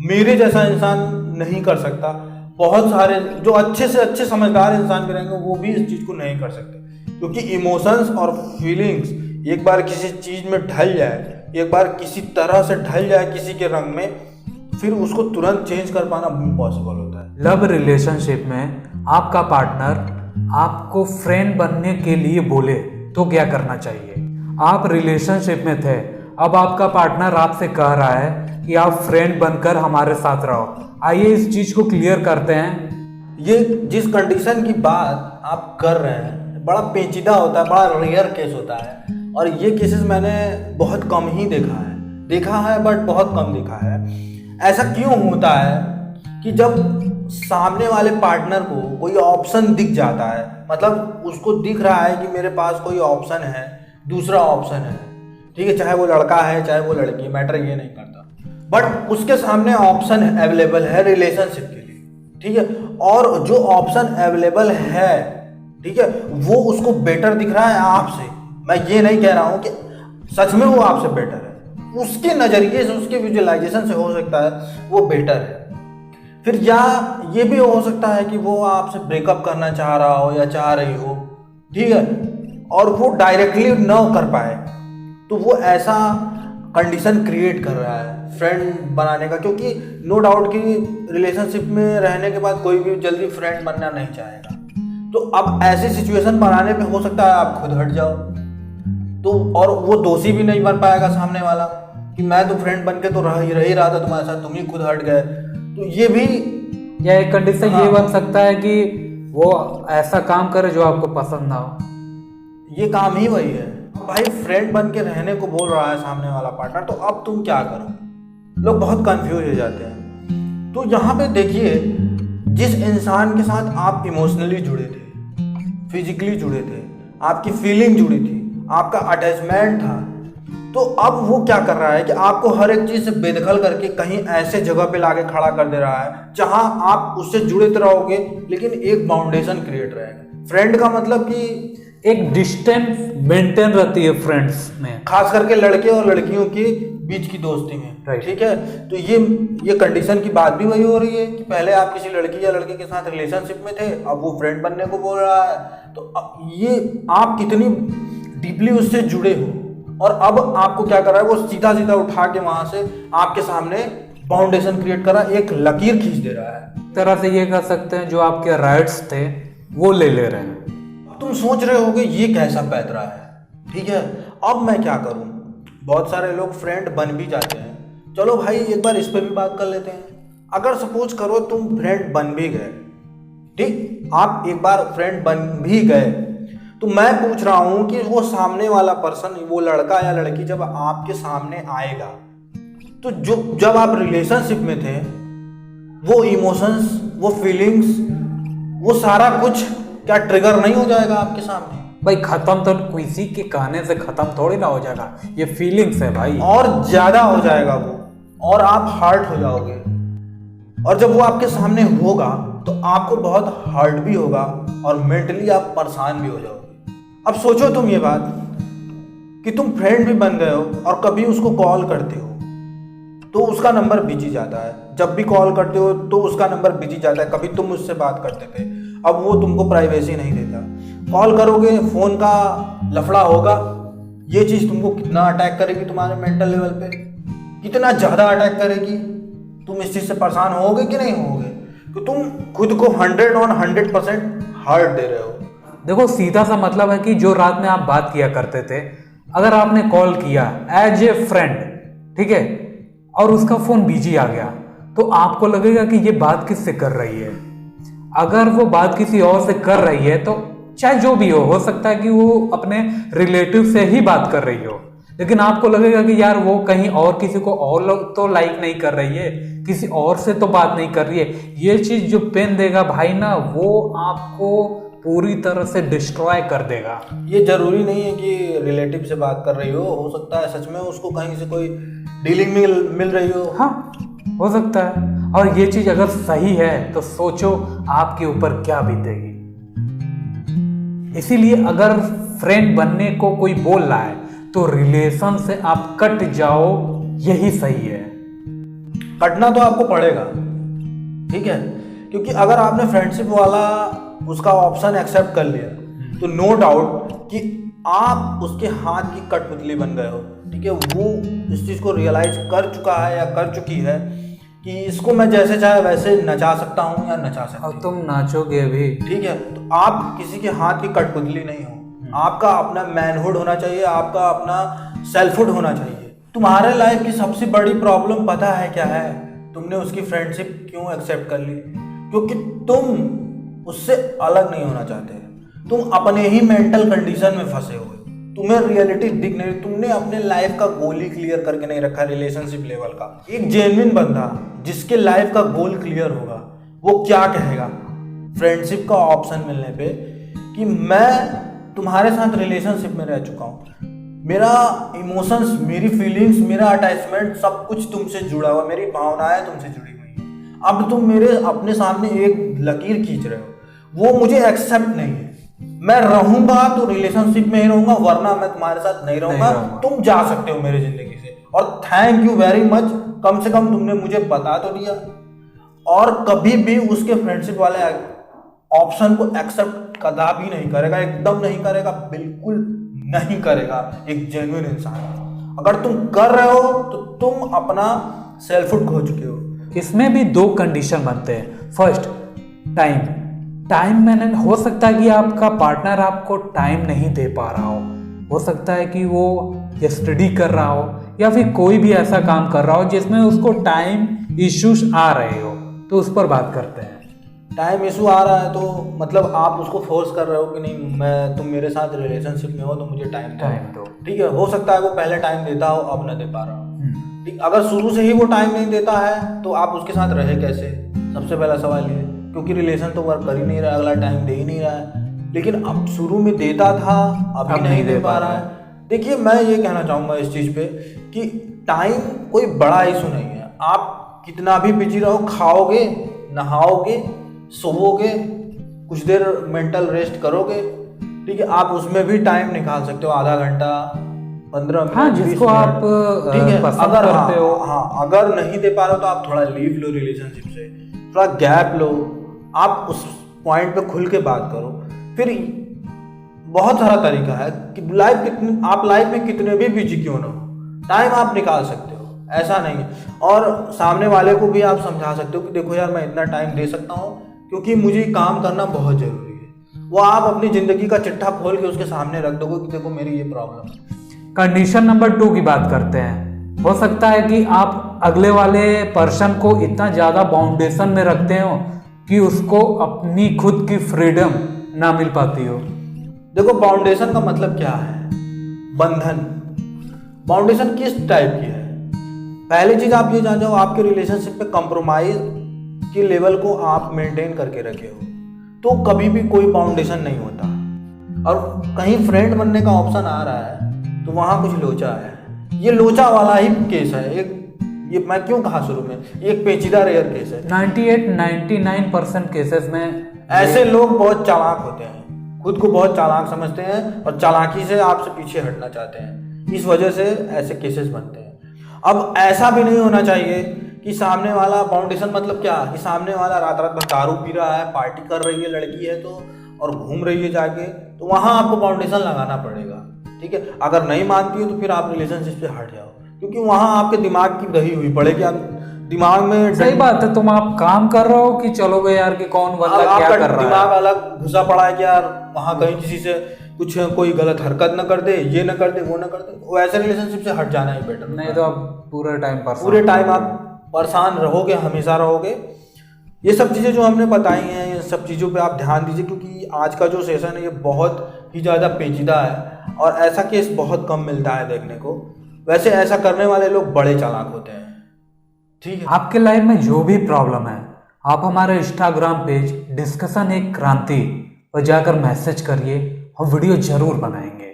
मेरे जैसा इंसान नहीं कर सकता। बहुत सारे जो अच्छे से अच्छे समझदार इंसान भी रहेंगे वो भी इस चीज़ को नहीं कर सकते, क्योंकि इमोशंस और फीलिंग्स एक बार किसी चीज़ में ढल जाए, एक बार किसी तरह से ढल जाए किसी के रंग में, फिर उसको तुरंत चेंज कर पाना इम्पॉसिबल होता है। लव रिलेशनशिप में आपका पार्टनर आपको फ्रेंड बनने के लिए बोले तो क्या करना चाहिए? आप रिलेशनशिप में थे, अब आपका पार्टनर आपसे कह रहा है कि आप फ्रेंड बनकर हमारे साथ रहो। आइए इस चीज को क्लियर करते हैं। ये जिस कंडीशन की बात आप कर रहे हैं बड़ा पेचीदा होता है, बड़ा रेयर केस होता है, और ये केसेस मैंने बहुत कम ही देखा है बट बहुत कम देखा है। ऐसा क्यों होता है कि जब सामने वाले पार्टनर को कोई ऑप्शन दिख जाता है, मतलब उसको दिख रहा है कि मेरे पास कोई ऑप्शन है, दूसरा ऑप्शन है, ठीक है, चाहे वो लड़का है चाहे वो लड़की, मैटर ये नहीं करता, बट उसके सामने ऑप्शन अवेलेबल है रिलेशनशिप के लिए, ठीक है, और जो ऑप्शन अवेलेबल है, ठीक है, वो उसको बेटर दिख रहा है आपसे। मैं ये नहीं कह रहा हूँ कि सच में वो आपसे बेटर है, उसके नज़रिए से, उसके विजुअलाइजेशन से हो सकता है वो बेटर है। फिर या ये भी हो सकता है कि वो आपसे ब्रेकअप करना चाह रहा हो या चाह रही हो, ठीक है, और वो डायरेक्टली न कर पाए, तो वो ऐसा कंडीशन क्रिएट कर रहा है फ्रेंड बनाने का, क्योंकि नो डाउट कि रिलेशनशिप में रहने के बाद कोई भी जल्दी फ्रेंड बनना नहीं चाहेगा। तो अब ऐसी सिचुएशन बनाने पे हो सकता है आप खुद हट जाओ, तो और वो दोषी भी नहीं बन पाएगा सामने वाला कि मैं तो फ्रेंड बन के तो रह ही रहा था तुम्हारे साथ, तुम ही खुद हट गए। तो ये भी या एक कंडीशन ये बन सकता है कि वो ऐसा काम करे जो आपको पसंद ना हो। ये काम ही वही है भाई, फ्रेंड बन के रहने को बोल रहा है सामने वाला पार्टनर, तो अब तुम क्या करो? लोग बहुत कंफ्यूज हो जाते हैं। तो यहाँ पे देखिए, जिस इंसान के साथ आप इमोशनली जुड़े थे, फिजिकली जुड़े थे, आपकी फीलिंग जुड़ी थी, आपका अटैचमेंट था, तो अब वो क्या कर रहा है कि आपको हर एक चीज से बेदखल करके कहीं ऐसे जगह पे लाके खड़ा कर दे रहा है जहां आप उससे जुड़े तो रहोगे लेकिन एक बाउंडेशन क्रिएट रहेगा। फ्रेंड का मतलब कि एक डिस्टेंस मेंटेन रहती है फ्रेंड्स में, खास करके लड़के और लड़कियों के बीच की दोस्ती में, Right. ठीक है। तो ये कंडीशन की बात भी वही हो रही है कि पहले आप किसी लड़की या लड़के के साथ रिलेशनशिप में थे, अब वो फ्रेंड बनने को बोल रहा है। तो अब ये आप कितनी डीपली उससे जुड़े हो, और अब आपको क्या कर रहा है, वो सीधा सीधा उठा के वहां से आपके सामने बाउंडेशन क्रिएट कर रहा है, एक लकीर खींच दे रहा है। एक तरह से ये कह सकते हैं जो आपके राइट्स थे वो ले रहे हैं। तुम सोच रहे होगे ये कैसा पैतरा है, ठीक है, अब मैं क्या करूं? बहुत सारे लोग फ्रेंड बन भी जाते हैं। चलो भाई एक बार इस पे भी बात कर लेते हैं। अगर सपोज करो तुम फ्रेंड बन भी गए, ठीक, आप एक बार फ्रेंड बन भी गए, तो मैं पूछ रहा हूं कि वो सामने वाला पर्सन, वो लड़का या लड़की जब आपके सामने आएगा, तो जब आप रिलेशनशिप में थे, वो इमोशंस, वो फीलिंग्स, वो सारा कुछ क्या ट्रिगर नहीं हो जाएगा आपके सामने? भाई खत्म तो किसी के कहने से खत्म थोड़ी ना हो जाएगा, ये फीलिंग्स है भाई, और ज्यादा हो जाएगा वो, और आप हर्ट हो जाओगे। और जब वो आपके सामने होगा तो आपको बहुत हर्ट भी होगा और मेंटली आप परेशान भी हो जाओगे। अब सोचो तुम ये बात कि तुम फ्रेंड भी बन गए हो और कभी उसको कॉल करते हो तो उसका नंबर बिजी जाता है, जब भी कॉल करते हो तो उसका नंबर बिजी जाता है। कभी तुम उससे बात करते थे, अब वो तुमको प्राइवेसी नहीं देता। कॉल करोगे, फोन का लफड़ा होगा, ये चीज तुमको कितना अटैक करेगी तुम्हारे मेंटल लेवल पे, कितना ज्यादा अटैक करेगी। तुम इस चीज से परेशान होगे कि नहीं होगे कि तुम खुद को 100% हर्ट दे रहे हो। देखो सीधा सा मतलब है कि जो रात में आप बात किया करते थे, अगर आपने कॉल किया एज ए फ्रेंड, ठीक है, और उसका फोन बिजी आ गया, तो आपको लगेगा कि ये बात किससे कर रही है। अगर वो बात किसी और से कर रही है तो चाहे जो भी हो सकता है कि वो अपने रिलेटिव से ही बात कर रही हो, लेकिन आपको लगेगा कि यार वो कहीं और किसी को और तो लाइक नहीं कर रही है, किसी और से तो बात नहीं कर रही है। ये चीज जो पेन देगा भाई ना, वो आपको पूरी तरह से डिस्ट्रॉय कर देगा। ये जरूरी नहीं है कि रिलेटिव से बात कर रही हो सकता है सच में उसको कहीं से कोई डीलिंग मिल रही हो। हाँ, हो सकता है। और ये चीज अगर सही है तो सोचो आपके ऊपर क्या बीतेगी। इसीलिए अगर फ्रेंड बनने को कोई बोल रहा है तो रिलेशन से आप कट जाओ, यही सही है। कटना तो आपको पड़ेगा, ठीक है, क्योंकि अगर आपने फ्रेंडशिप वाला उसका ऑप्शन एक्सेप्ट कर लिया तो नो डाउट कि आप उसके हाथ की कठपुतली बन गए हो, ठीक है। वो इस चीज़ को रियलाइज कर चुका है या कर चुकी है कि इसको मैं जैसे चाहे वैसे नचा सकता हूँ या नचा सकता हूँ। और तुम नाचोगे भी, ठीक है। तो आप किसी के हाथ की कठपुतली नहीं हो, आपका अपना मैनहुड होना चाहिए, आपका अपना सेल्फहुड होना चाहिए। तुम्हारे लाइफ की सबसे बड़ी प्रॉब्लम पता है क्या है? तुमने उसकी फ्रेंडशिप क्यों एक्सेप्ट कर ली? क्योंकि तुम उससे अलग नहीं होना चाहते, तुम अपने ही मेंटल कंडीशन में फंसे हुए, तुम्हें रियलिटी दिख नहीं, तुमने अपने लाइफ का गोल ही क्लियर करके नहीं रखा रिलेशनशिप लेवल का। एक जेन्युइन बंदा जिसके लाइफ का गोल क्लियर होगा वो क्या कहेगा फ्रेंडशिप का ऑप्शन मिलने पे कि मैं तुम्हारे साथ रिलेशनशिप में रह चुका हूँ, मेरा इमोशंस, मेरी फीलिंग्स, मेरा अटैचमेंट सब कुछ तुमसे जुड़ा हुआ, मेरी भावनाएं तुमसे जुड़ी हुई हैं, अब तुम मेरे अपने सामने एक लकीर खींच रहे हो, वो मुझे एक्सेप्ट नहीं है। मैं रहूंगा तो रिलेशनशिप में ही रहूंगा, वरना मैं तुम्हारे साथ नहीं रहूंगा। तुम जा सकते हो मेरी जिंदगी से, और थैंक यू वेरी मच, कम से कम तुमने मुझे बता तो दिया। और कभी भी उसके फ्रेंडशिप वाले ऑप्शन को एक्सेप्ट कदापि नहीं करेगा, एकदम नहीं करेगा, बिल्कुल नहीं करेगा एक जेन्युइन इंसान। अगर तुम कर रहे हो तो तुम अपना सेल्फहुड खो चुके हो। इसमें भी दो कंडीशन बनते हैं। फर्स्ट, टाइम मैंने, हो सकता है कि आपका पार्टनर आपको टाइम नहीं दे पा रहा हो सकता है कि वो स्टडी कर रहा हो या फिर कोई भी ऐसा काम कर रहा हो जिसमें उसको टाइम इश्यूज आ रहे हो, तो उस पर बात करते हैं। टाइम इशू आ रहा है तो मतलब आप उसको फोर्स कर रहे हो कि नहीं, तुम मेरे साथ रिलेशनशिप में हो तो मुझे टाइम दो, ठीक है। हो सकता है वो पहले टाइम देता हो, अब न दे पा रहा हो, ठीक। अगर शुरू से ही वो टाइम नहीं देता है तो आप उसके साथ रहे कैसे? सबसे पहला सवाल ये, क्योंकि रिलेशन तो वर्क कर ही नहीं रहा, अगला टाइम दे ही नहीं रहा है। लेकिन अब शुरू में देता था, अभी नहीं दे पा रहा है। देखिए, मैं ये कहना चाहूँगा इस चीज़ पे कि टाइम कोई बड़ा इशू नहीं है। आप कितना भी बिजी रहो, खाओगे, नहाओगे, सोओगे, कुछ देर मेंटल रेस्ट करोगे, ठीक है, आप उसमें भी टाइम निकाल सकते हो, आधा घंटा, 15 मिनट, हाँ, जिसको आप ठीक है। अगर करते हो, अगर नहीं दे पा रहे हो तो आप थोड़ा लीव लो रिलेशनशिप से, थोड़ा गैप लो, आप उस पॉइंट पे खुल के बात करो। फिर बहुत सारा तरीका है कि आप लाइफ में कितने भी बिजी क्यों ना हो, टाइम आप निकाल सकते हो, ऐसा नहीं है। और सामने वाले को भी आप समझा सकते हो कि देखो यार, मैं इतना टाइम दे सकता हूँ क्योंकि मुझे काम करना बहुत ज़रूरी है। वो आप अपनी ज़िंदगी का चिट्ठा खोल के उसके सामने रख दोगे कि देखो मेरी ये प्रॉब्लम है। कंडीशन नंबर 2 की बात करते हैं। हो सकता है कि आप अगले वाले पर्सन को इतना ज़्यादा बाउंडेशन में रखते हो कि उसको अपनी खुद की फ्रीडम ना मिल पाती हो। देखो, बाउंडेशन का मतलब क्या है? बंधन। बाउंडेशन किस टाइप की है? पहली चीज आप ये जान जाओ, आपके रिलेशनशिप पे कंप्रोमाइज के लेवल को आप मेंटेन करके रखे हो तो कभी भी कोई बाउंडेशन नहीं होता। और कहीं फ्रेंड बनने का ऑप्शन आ रहा है तो वहां कुछ लोचा है। ये लोचा वाला ही केस है। ये मैं क्यों कहा शुरू में, ये एक पेचीदा रेयर केस है। 98-99% केसेस में ऐसे लोग बहुत चालाक होते हैं, खुद को बहुत चालाक समझते हैं और चालाकी से आपसे पीछे हटना चाहते हैं। इस वजह से ऐसे केसेस बनते हैं। अब ऐसा भी नहीं होना चाहिए कि सामने वाला बाउंडेशन मतलब क्या, कि सामने वाला रात रात भर दारू पी रहा है, पार्टी कर रही है लड़की है तो, और घूम रही है जाके, तो वहाँ आपको बाउंडेशन लगाना पड़ेगा, ठीक है। अगर नहीं मानती हो तो फिर आप रिलेशनशिप से हट जाओ, क्योंकि वहाँ आपके दिमाग की दही हुई पड़ेगी। आप दिमाग में, सही बात है, तुम आप काम कर रहे हो कि चलोगे यार कि कौन बंदा क्या कर रहा है, दिमाग अलग घुसा पड़ा है कि यार वहाँ कहीं किसी से कुछ कोई गलत हरकत न कर दे, ये न कर दे, वो न कर दे, वो ऐसे रिलेशनशिप से हट जाना ही बेटर। नहीं तो आप पूरे टाइम आप परेशान रहोगे, हमेशा रहोगे। ये सब चीज़ें जो हमने बताई हैं, ये सब चीज़ों पे आप ध्यान दीजिए, क्योंकि आज का जो सेशन है ये बहुत ही ज़्यादा पेचीदा है और ऐसा केस बहुत कम मिलता है देखने को। वैसे ऐसा करने वाले लोग बड़े चालाक होते हैं, ठीक है। आपके लाइफ में जो भी प्रॉब्लम है, आप हमारे इंस्टाग्राम पेज डिस्कशन एक क्रांति पर जाकर मैसेज करिए, हम वीडियो जरूर बनाएंगे।